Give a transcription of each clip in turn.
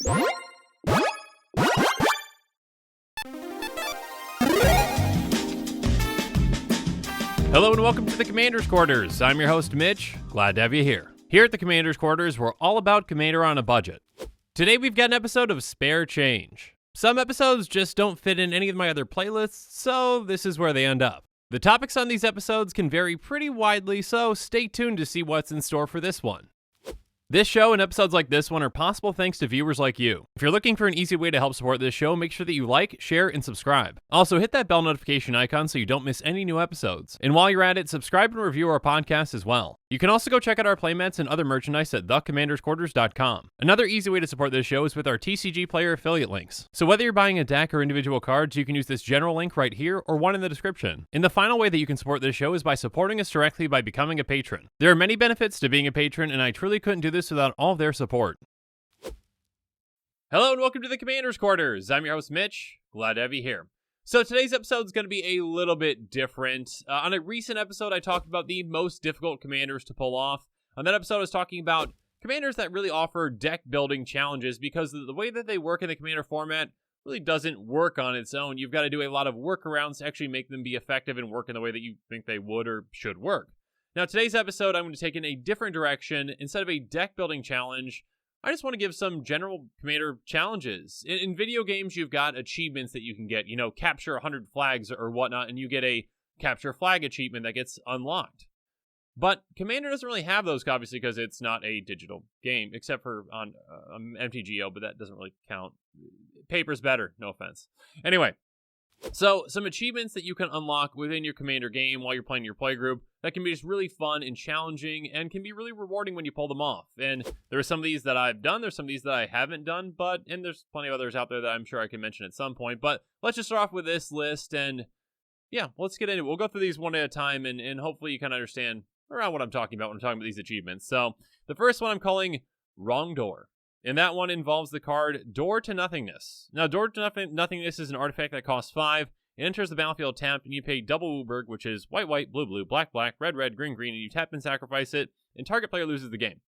Hello and welcome to the Commander's Quarters. I'm your host, Mitch. Glad to have you here. Here at the Commander's Quarters, we're all about Commander on a budget. Today we've got an episode of Spare Change. Some episodes just don't fit in any of my other playlists, so this is where they end up. The topics on these episodes can vary pretty widely, so stay tuned to see what's in store for this one. This show and episodes like this one are possible thanks to viewers like you. If you're looking for an easy way to help support this show, make sure that you like, share, and subscribe. Also, hit that bell notification icon so you don't miss any new episodes. And while you're at it, subscribe and review our podcast as well. You can also go check out our playmats and other merchandise at thecommandersquarters.com. Another easy way to support this show is with our TCG player affiliate links. So whether you're buying a deck or individual cards, you can use this general link right here or one in the description. And the final way that you can support this show is by supporting us directly by becoming a patron. There are many benefits to being a patron, and I truly couldn't do this without all of their support. Hello and welcome to the Commander's Quarters. I'm your host, Mitch. Glad to have you here. So today's episode is going to be a little bit different. On a recent episode, I talked about the most difficult commanders to pull off. On that episode, I was talking about commanders that really offer deck building challenges because the way that they work in the commander format really doesn't work on its own. You've got to do a lot of workarounds to actually make them be effective and work in the way that you think they would or should work. Now, today's episode, I'm going to take in a different direction. Instead of a deck building challenge, I just want to give some general commander challenges. In video games, you've got achievements that you can get, capture 100 flags or whatnot, and you get a capture flag achievement that gets unlocked. But Commander doesn't really have those, obviously, because it's not a digital game, except for on MTGO, but that doesn't really count. Paper's better, no offense. Anyway, so some achievements that you can unlock within your Commander game while you're playing your playgroup that can be just really fun and challenging and can be really rewarding when you pull them off. And there are some of these that I've done, there's some of these that I haven't done, and there's plenty of others out there that I'm sure I can mention at some point. But let's just start off with this list, and yeah, let's get into it. We'll go through these one at a time, and hopefully you can understand around what I'm talking about when I'm talking about these achievements. So the first one I'm calling Wrong Door. And that one involves the card Door to Nothingness. Now, Door to Nothingness is an artifact that costs 5. It enters the battlefield tapped, and you pay double Wooburg, which is white, white, blue, blue, black, black, red, red, green, green, and you tap and sacrifice it, and target player loses the game.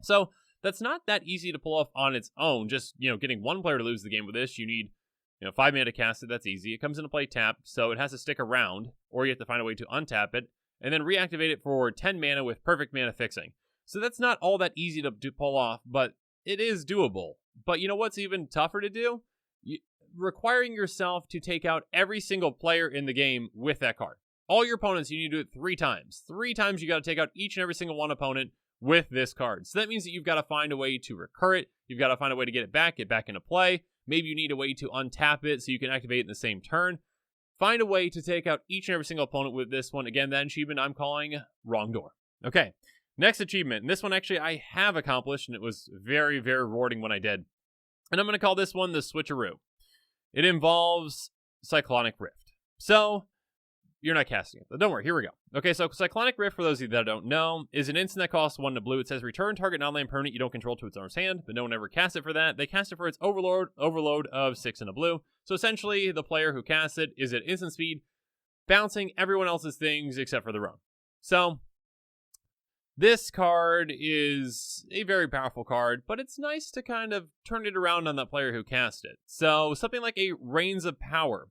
So that's not that easy to pull off on its own. Just, getting one player to lose the game with this, you need 5 mana to cast it. That's easy. It comes into play tapped, so it has to stick around, or you have to find a way to untap it, and then reactivate it for 10 mana with perfect mana fixing. So that's not all that easy to pull off, but it is doable. But you know what's even tougher to do? Requiring yourself to take out every single player in the game with that card. All your opponents, you need to do it 3 times. 3 times you got to take out each and every single one opponent with this card. So that means that you've got to find a way to recur it. You've got to find a way to get back into play. Maybe you need a way to untap it so you can activate it in the same turn. Find a way to take out each and every single opponent with this one. Again, that achievement I'm calling Wrong Door. Okay, next achievement. And this one actually I have accomplished, and it was very, very rewarding when I did. And I'm going to call this one the Switcheroo. It involves Cyclonic Rift. So, you're not casting it, but don't worry, here we go. Okay, so Cyclonic Rift, for those of you that don't know, is an instant that costs 1 to blue. It says return target non-land permanent you don't control to its owner's hand, but no one ever casts it for that. They cast it for its overload of 6 and a blue. So essentially, the player who casts it is at instant speed, bouncing everyone else's things except for their own. So, this card is a very powerful card, but it's nice to kind of turn it around on that player who cast it. So something like a Reigns of Power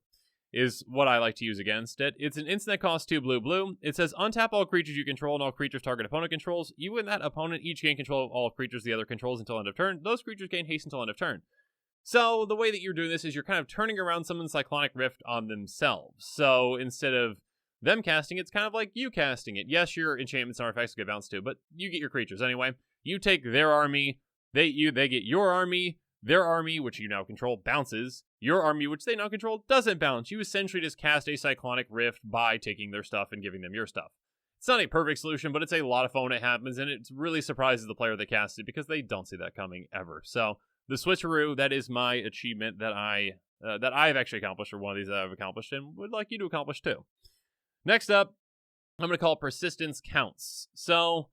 is what I like to use against it. It's an instant that costs 2 blue blue. It says untap all creatures you control and all creatures target opponent controls. You and that opponent each gain control of all creatures the other controls until end of turn. Those creatures gain haste until end of turn. So the way that you're doing this is you're kind of turning around someone's Cyclonic Rift on themselves. So instead of them casting, it's kind of like you casting it. Yes, your enchantments and artifacts get bounced too, but you get your creatures anyway. You take their army, they get your army, their army, which you now control, bounces. Your army, which they now control, doesn't bounce. You essentially just cast a Cyclonic Rift by taking their stuff and giving them your stuff. It's not a perfect solution, but it's a lot of fun when it happens, and it really surprises the player that cast it because they don't see that coming ever. So the Switcheroo, that is my achievement that I've actually accomplished, or one of these that I've accomplished, and would like you to accomplish too. Next up, I'm going to call Persistence Counts. So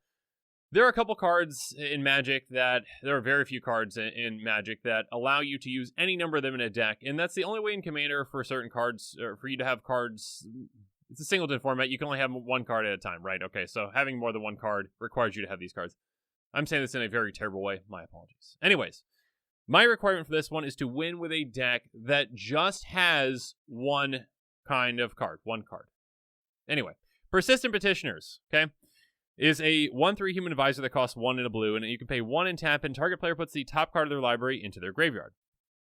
there are a couple cards in Magic there are very few cards in Magic that allow you to use any number of them in a deck, and that's the only way in Commander for certain cards, or for you to have cards. It's a singleton format. You can only have 1 card at a time, right? Okay, so having more than 1 card requires you to have these cards. I'm saying this in a very terrible way. My apologies. Anyways, My requirement for this one is to win with a deck that just has one kind of card. One card. Anyway, Persistent Petitioners, okay, is a 1/3 human advisor that costs 1 in a blue, and you can pay 1 and tap, and target player puts the top card of their library into their graveyard.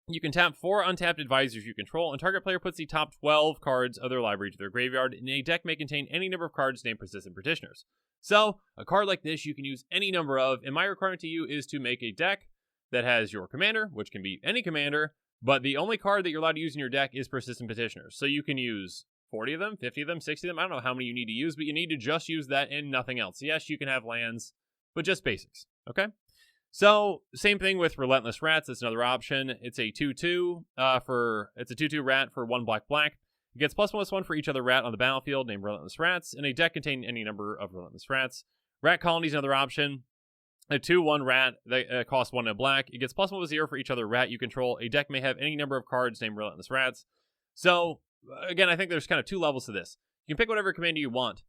You can tap 4 untapped advisors you control, and target player puts the top 12 cards of their library to their graveyard, and a deck may contain any number of cards named Persistent Petitioners. So, a card like this you can use any number of, and my requirement to you is to make a deck that has your commander, which can be any commander, but the only card that you're allowed to use in your deck is Persistent Petitioners. So you can use 40 of them, 50 of them, 60 of them. I don't know how many you need to use, but you need to just use that and nothing else. Yes, you can have lands, but just basics, okay? So, same thing with Relentless Rats. That's another option. It's a 2/2 it's a 2/2 rat for 1 black. It gets +1/+1 for each other rat on the battlefield named Relentless Rats, and a deck containing any number of Relentless Rats. Rat Colony is another option. A 2/1 rat that costs 1 in a black. It gets +1/+0 for each other rat you control. A deck may have any number of cards named Relentless Rats. So, again, I think there's kind of 2 levels to this. You can pick whatever commander you want.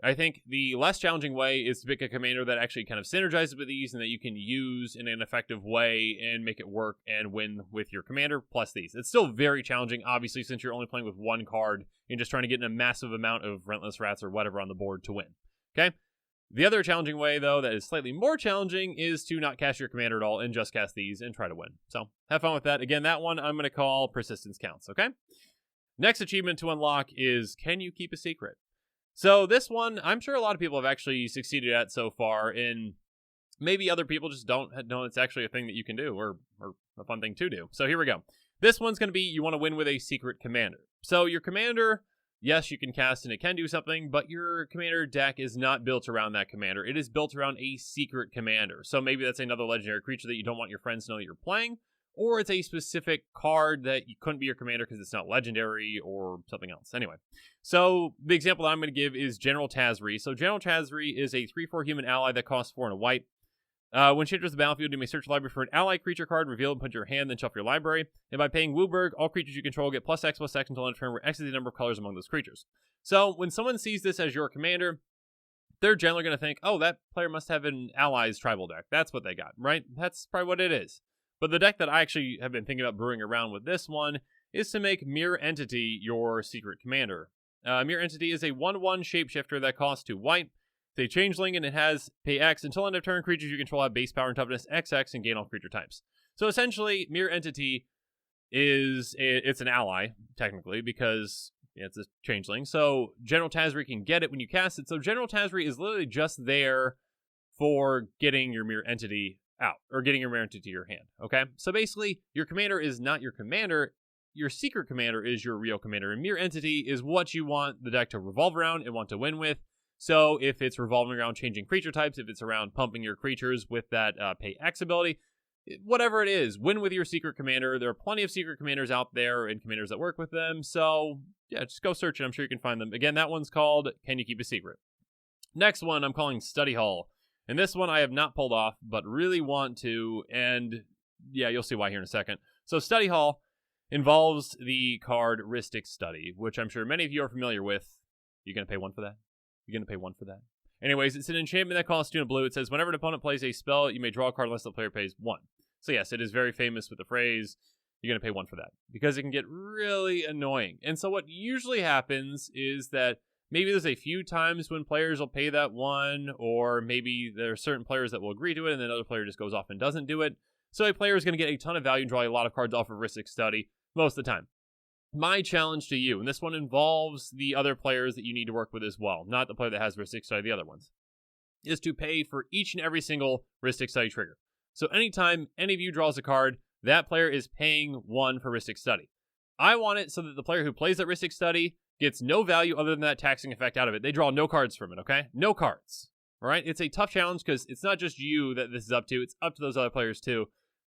I think the less challenging way is to pick a commander that actually kind of synergizes with these and that you can use in an effective way and make it work and win with your commander plus these. It's still very challenging, obviously, since you're only playing with 1 card and just trying to get in a massive amount of Relentless Rats or whatever on the board to win. Okay? The other challenging way, though, that is slightly more challenging is to not cast your commander at all and just cast these and try to win. So, have fun with that. Again, that one I'm going to call Persistence Counts, okay? Next achievement to unlock is Can You Keep a Secret? So this one, I'm sure a lot of people have actually succeeded at so far, and maybe other people just don't know it's actually a thing that you can do, or a fun thing to do. So here we go. This one's going to be you want to win with a secret commander. So your commander, yes, you can cast and it can do something, but your commander deck is not built around that commander. It is built around a secret commander. So maybe that's another legendary creature that you don't want your friends to know that you're playing, or it's a specific card that you couldn't be your commander because it's not legendary or something else. Anyway, so the example that I'm going to give is General Tazri. So General Tazri is a 3/4 human ally that costs 4 and a white. When she enters the battlefield, you may search the library for an ally creature card, reveal it, put your hand, then shuffle your library. And by paying Wooburg, all creatures you control get +X/+X until end of turn, where X is the number of colors among those creatures. So when someone sees this as your commander, they're generally going to think, oh, that player must have an allies tribal deck. That's what they got, right? That's probably what it is. But the deck that I actually have been thinking about brewing around with this one is to make Mirror Entity your secret commander. Mirror Entity is a 1/1 shapeshifter that costs 2 white. It's a changeling, and it has pay X until end of turn. Creatures you control have base power and toughness XX and gain all creature types. So essentially, Mirror Entity it's an ally, technically, because it's a changeling. So General Tazri can get it when you cast it. So General Tazri is literally just there for getting your Mirror Entity out, or getting your Mirror Entity to your hand, okay? So basically, your commander is not your commander. Your secret commander is your real commander, and Mirror Entity is what you want the deck to revolve around and want to win with. So if it's revolving around changing creature types, if it's around pumping your creatures with that pay X ability, whatever it is, win with your secret commander. There are plenty of secret commanders out there and commanders that work with them, so yeah, just go search it. I'm sure you can find them. Again, that one's called Can You Keep a Secret? Next one I'm calling Study Hall. And this one I have not pulled off, but really want to, and yeah, you'll see why here in a second. So Study Hall involves the card Rhystic Study, which I'm sure many of you are familiar with. You're going to pay 1 for that? You're going to pay 1 for that? Anyways, it's an enchantment that costs 2 in blue. It says, whenever an opponent plays a spell, you may draw a card unless the player pays 1. So yes, it is very famous with the phrase, you're going to pay 1 for that, because it can get really annoying. And so what usually happens is that maybe there's a few times when players will pay that 1, or maybe there are certain players that will agree to it, and then another player just goes off and doesn't do it. So a player is going to get a ton of value and draw a lot of cards off of Rhystic Study most of the time. My challenge to you, and this one involves the other players that you need to work with as well, not the player that has Rhystic Study, the other ones, is to pay for each and every single Rhystic Study trigger. So anytime any of you draws a card, that player is paying 1 for Rhystic Study. I want it so that the player who plays that Rhystic Study gets no value other than that taxing effect out of it. They draw no cards from it, okay? No cards. All right? It's a tough challenge because it's not just you that this is up to. It's up to those other players too.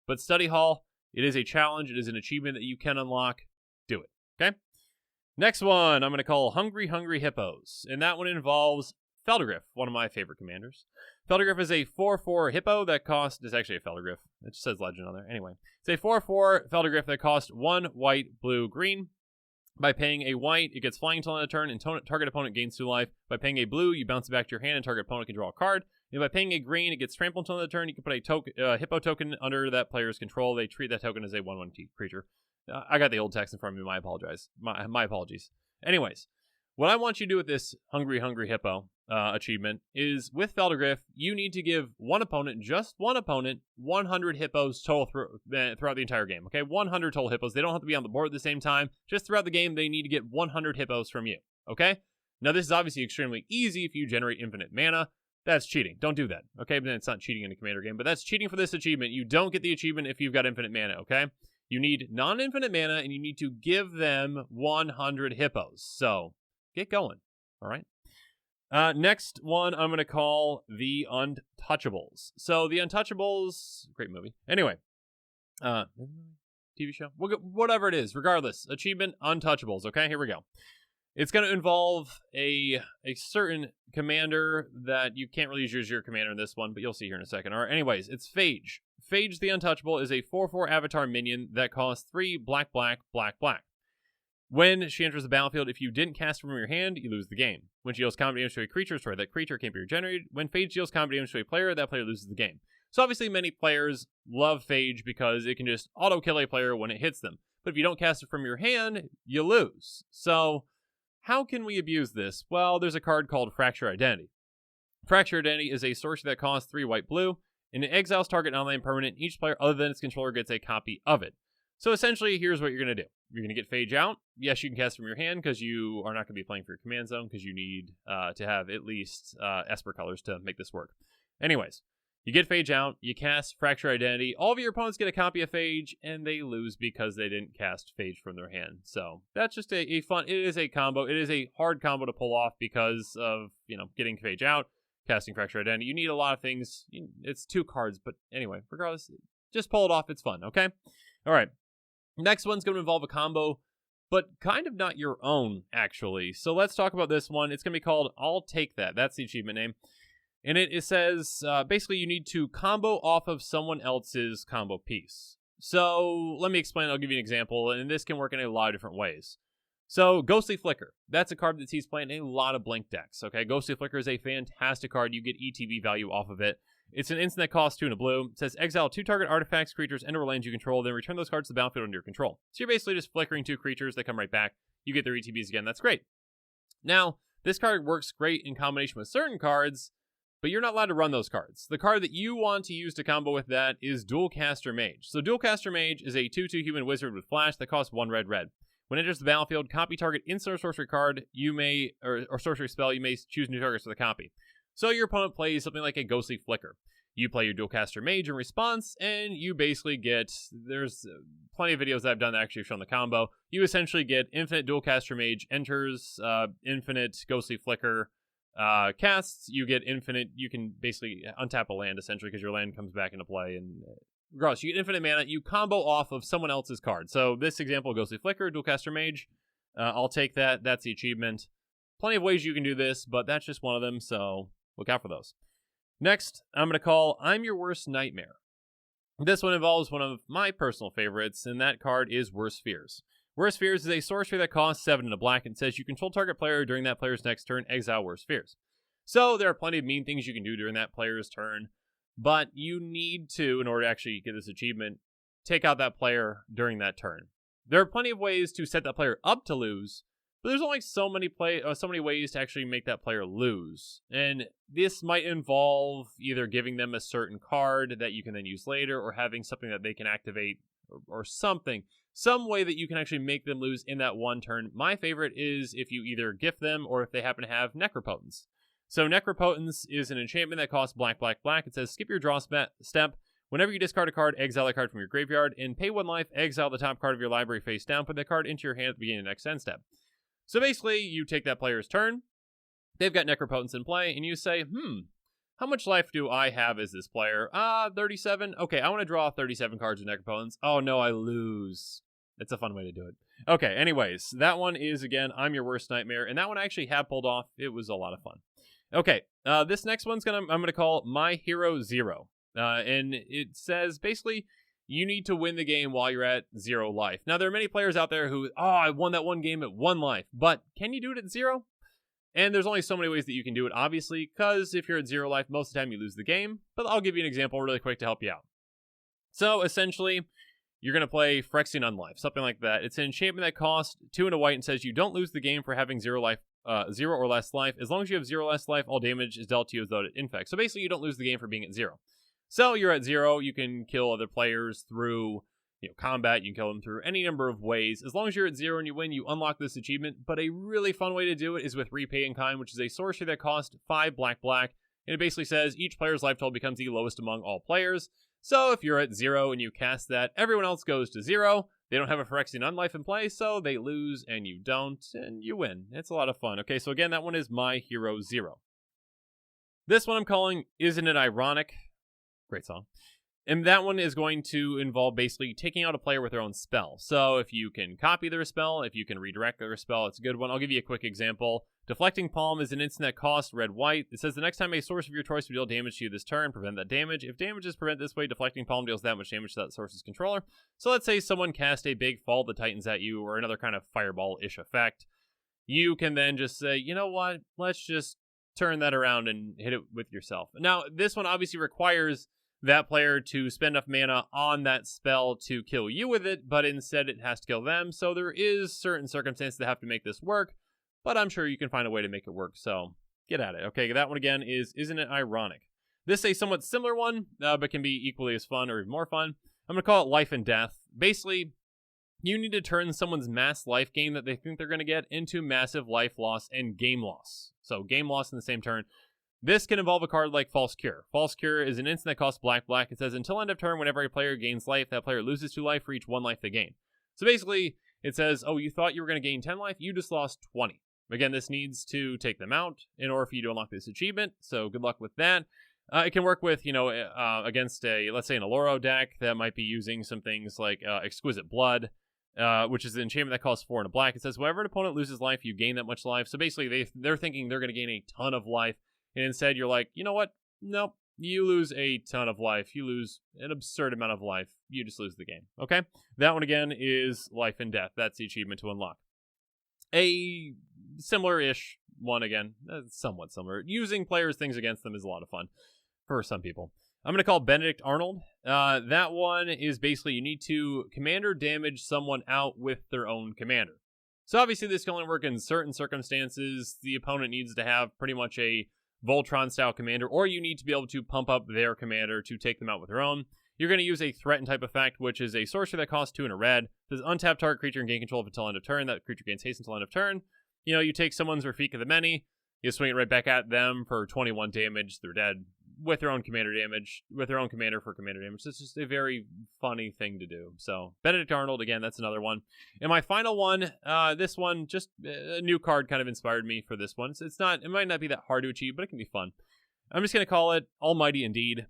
But Study Hall, it is a challenge. It is an achievement that you can unlock. Do it, okay? Next one I'm going to call Hungry Hippos. And that one involves Feldergriff, one of my favorite commanders. Feldergriff is a 4/4 Hippo that costs... It's actually a Feldergriff. It just says legend on there. Anyway, it's a 4/4 Feldergriff that costs 1 white, blue, green. By paying a white, it gets flying until end of turn, and target opponent gains 2 life. By paying a blue, you bounce it back to your hand, and target opponent can draw a card. By paying a green, it gets trampled until the turn. You can put a Hippo token under that player's control. They treat that token as a 1/1 creature. I got the old text in front of me. My apologies. Anyways, what I want you to do with this Hungry Hippo achievement is, with Feldergriff, you need to give one opponent, just one opponent, 100 hippos total throughout the entire game. Okay, 100 total hippos. They don't have to be on the board at the same time. Just throughout the game, they need to get 100 hippos from you. Okay? Now, this is obviously extremely easy if you generate infinite mana. That's cheating. Don't do that. Okay, but then it's not cheating in a commander game, but that's cheating for this achievement. You don't get the achievement if you've got infinite mana, okay? You need non-infinite mana, and you need to give them 100 hippos. So, get going, all right? Next one I'm going to call the Untouchables. So, the Untouchables, great movie. Anyway, TV show? Whatever it is, regardless. Achievement, Untouchables, okay? Here we go. It's going to involve a certain commander that you can't really use as your commander in this one, but you'll see here in a second. All right, anyways, it's Phage. Phage the Untouchable is a 4/4 avatar minion that costs 3 black. When she enters the battlefield, if you didn't cast her from your hand, you lose the game. When she deals combat damage to a creature, sorry, that creature can't be regenerated. When Phage deals combat damage to a player, that player loses the game. So obviously many players love Phage because it can just auto-kill a player when it hits them. But if you don't cast it from your hand, you lose. So how can we abuse this? Well, there's a card called Fracture Identity. Fracture Identity is a sorcery that costs 3 white/blue, and it exiles target non-land permanent. Each player other than its controller gets a copy of it. So essentially, here's what you're going to do. You're going to get Phage out. Yes, you can cast from your hand because you are not going to be playing for your command zone because you need to have at least Esper colors to make this work. Anyways, you get Phage out, you cast Fracture Identity. All of your opponents get a copy of Phage, and they lose because they didn't cast Phage from their hand. So that's just a fun, it is a combo. It is a hard combo to pull off because of, getting Phage out, casting Fracture Identity. You need a lot of things. It's 2 cards, but anyway, regardless, just pull it off. It's fun, okay? All right. Next one's going to involve a combo, but kind of not your own, actually. So let's talk about this one. It's going to be called I'll Take That. That's the achievement name. And it says, basically, you need to combo off of someone else's combo piece. So let me explain. I'll give you an example, and this can work in a lot of different ways. So Ghostly Flicker. That's a card that he's playing in a lot of Blink decks. Okay, Ghostly Flicker is a fantastic card. You get ETB value off of it. It's an instant that costs 2 and a blue. It says exile 2 target artifacts, creatures, and/or lands you control, then return those cards to the battlefield under your control. So you're basically just flickering 2 creatures. They come right back. You get their ETBs again. That's great. Now, this card works great in combination with certain cards, but you're not allowed to run those cards. The card that you want to use to combo with that is Dualcaster Mage. So Dualcaster Mage is a 2/2 human wizard with flash that costs 1 red. When it enters the battlefield, copy target instant or sorcery card you may, or sorcery spell, you may choose new targets for the copy. So your opponent plays something like a Ghostly Flicker. You play your Dualcaster Mage in response, and you basically get, there's plenty of videos that I've done that actually have shown the combo. You essentially get infinite Dualcaster Mage enters, infinite Ghostly Flicker casts. You get infinite, you can basically untap a land essentially because your land comes back into play. And regardless, you get infinite mana. You combo off of someone else's card. So this example, Ghostly Flicker, Dualcaster Mage. I'll take that. That's the achievement. Plenty of ways you can do this, but that's just one of them, so look out for those. Next, I'm going to call I'm Your Worst Nightmare. This one involves one of my personal favorites, and that card is Worst Fears. Worst Fears is a sorcery that costs 7 and a black and says you control target player during that player's next turn, exile Worst Fears. So there are plenty of mean things you can do during that player's turn, but you need to, in order to actually get this achievement, take out that player during that turn. There are plenty of ways to set that player up to lose, but there's only so many ways to actually make that player lose. And this might involve either giving them a certain card that you can then use later, or having something that they can activate, or something. Some way that you can actually make them lose in that one turn. My favorite is if you either gift them, or if they happen to have Necro Potence. So Necro Potence is an enchantment that costs black. It says skip your draw step. Whenever you discard a card, exile a card from your graveyard, and pay 1 life, exile the top card of your library face down, put that card into your hand at the beginning of the next end step. So basically, you take that player's turn, they've got Necro Potence in play, and you say, how much life do I have as this player? 37? Okay, I want to draw 37 cards with Necro Potence. Oh no, I lose. It's a fun way to do it. Okay, anyways, that one is, again, I'm Your Worst Nightmare, and that one I actually have pulled off. It was a lot of fun. Okay, this next one's I'm going to call My Hero Zero. And it says, basically, you need to win the game while you're at 0 life. Now, there are many players out there who, I won that one game at 1 life. But can you do it at 0? And there's only so many ways that you can do it, obviously, because if you're at 0 life, most of the time you lose the game. But I'll give you an example really quick to help you out. So essentially, you're going to play Phyrexian Unlife, something like that. It's an enchantment that costs 2 and a white and says you don't lose the game for having 0 or less life. As long as you have 0 less life, all damage is dealt to you as though it infects. So basically, you don't lose the game for being at 0. So you're at 0, you can kill other players through combat, you can kill them through any number of ways. As long as you're at 0 and you win, you unlock this achievement. But a really fun way to do it is with Repay in Kind, which is a sorcery that costs 5 black. And it basically says each player's life total becomes the lowest among all players. So if you're at 0 and you cast that, everyone else goes to 0. They don't have a Phyrexian Unlife in play, so they lose and you don't, and you win. It's a lot of fun. Okay, so again, that one is My Hero 0. This one I'm calling Isn't It Ironic? Great song. And that one is going to involve basically taking out a player with their own spell. So if you can copy their spell, if you can redirect their spell, it's a good one. I'll give you a quick example. Deflecting Palm is an instant that costs red-white. It says the next time a source of your choice will deal damage to you this turn, prevent that damage. If damage is prevented this way, Deflecting Palm deals that much damage to that source's controller. So let's say someone cast a big Fall of the Titans at you or another kind of fireball-ish effect. You can then just say, you know what, let's just turn that around and hit it with yourself. Now, this one obviously requires that player to spend enough mana on that spell to kill you with it, but instead it has to kill them. So there is certain circumstances that have to make this work, but I'm sure you can find a way to make it work. So get at it. Okay, that one again is Isn't It Ironic? This is a somewhat similar one, but can be equally as fun or even more fun. I'm going to call it Life and Death. Basically, you need to turn someone's mass life gain that they think they're going to get into massive life loss and game loss. So game loss in the same turn. This can involve a card like False Cure. False Cure is an instant that costs black. It says until end of turn, whenever a player gains life, that player loses 2 life for each 1 life they gain. So basically, it says, oh, you thought you were going to gain 10 life, you just lost 20. Again, this needs to take them out in order for you to unlock this achievement, so good luck with that. It can work with, against let's say an Aloro deck that might be using some things like Exquisite Blood, which is an enchantment that costs 4 and a black. It says whenever an opponent loses life, you gain that much life. So basically, they're thinking they're going to gain a ton of life. And instead, you're like, you know what? Nope. You lose a ton of life. You lose an absurd amount of life. You just lose the game. Okay? That one, again, is Life and Death. That's the achievement to unlock. A similar-ish one, again. Somewhat similar. Using players' things against them is a lot of fun for some people. I'm going to call Benedict Arnold. That one is basically you need to commander damage someone out with their own commander. So obviously, this can only work in certain circumstances. The opponent needs to have pretty much a Voltron-style commander, or you need to be able to pump up their commander to take them out with their own. You're going to use a Threaten type effect, which is a sorcery that costs 2 and a red. It says untap target creature and gain control of it until end of turn. That creature gains haste until end of turn. You take someone's Rafika the Many, you swing it right back at them for 21 damage. They're dead with their own commander damage, with their own commander for commander damage. It's just a very funny thing to do. So Benedict Arnold, again, that's another one. And my final one, this one, just a new card kind of inspired me for this one. It might not be that hard to achieve, but it can be fun. I'm just going to call it Almighty Indeed.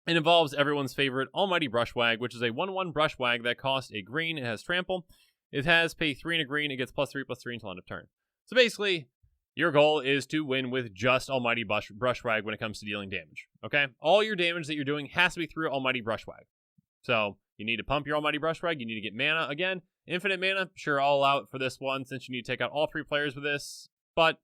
It involves everyone's favorite Almighty Brushwag, which is a 1/1 Brushwag that costs a green. It has trample. It has pay 3 and a green. It gets +3/+3 until end of turn. So basically, your goal is to win with just Almighty Brushwag when it comes to dealing damage, okay? All your damage that you're doing has to be through Almighty Brushwag. So you need to pump your Almighty Brushwag. You need to get mana. Again, infinite mana, sure, I'll allow it for this one since you need to take out all 3 players with this. But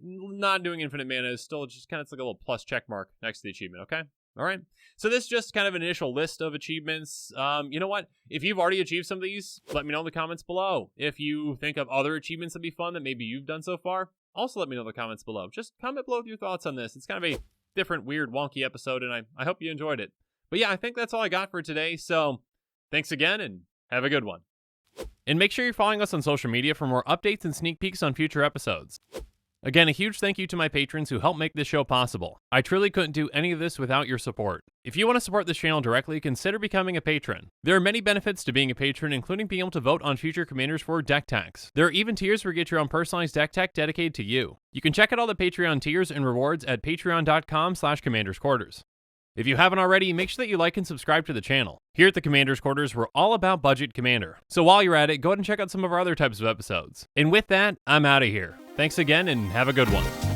not doing infinite mana is still just kind of like a little plus check mark next to the achievement, okay? All right. So this is just kind of an initial list of achievements. You know what? If you've already achieved some of these, let me know in the comments below. If you think of other achievements that'd be fun that maybe you've done so far, also let me know in the comments below. Just comment below with your thoughts on this. It's kind of a different, weird, wonky episode, and I hope you enjoyed it. But yeah, I think that's all I got for today. So thanks again, and have a good one. And make sure you're following us on social media for more updates and sneak peeks on future episodes. Again, a huge thank you to my patrons who help make this show possible. I truly couldn't do any of this without your support. If you want to support this channel directly, consider becoming a patron. There are many benefits to being a patron, including being able to vote on future commanders for deck tags. There are even tiers where you get your own personalized deck tag dedicated to you. You can check out all the Patreon tiers and rewards at patreon.com/commandersquarters. If you haven't already, make sure that you like and subscribe to the channel. Here at the Commander's Quarters, we're all about budget commander. So while you're at it, go ahead and check out some of our other types of episodes. And with that, I'm out of here. Thanks again, and have a good one.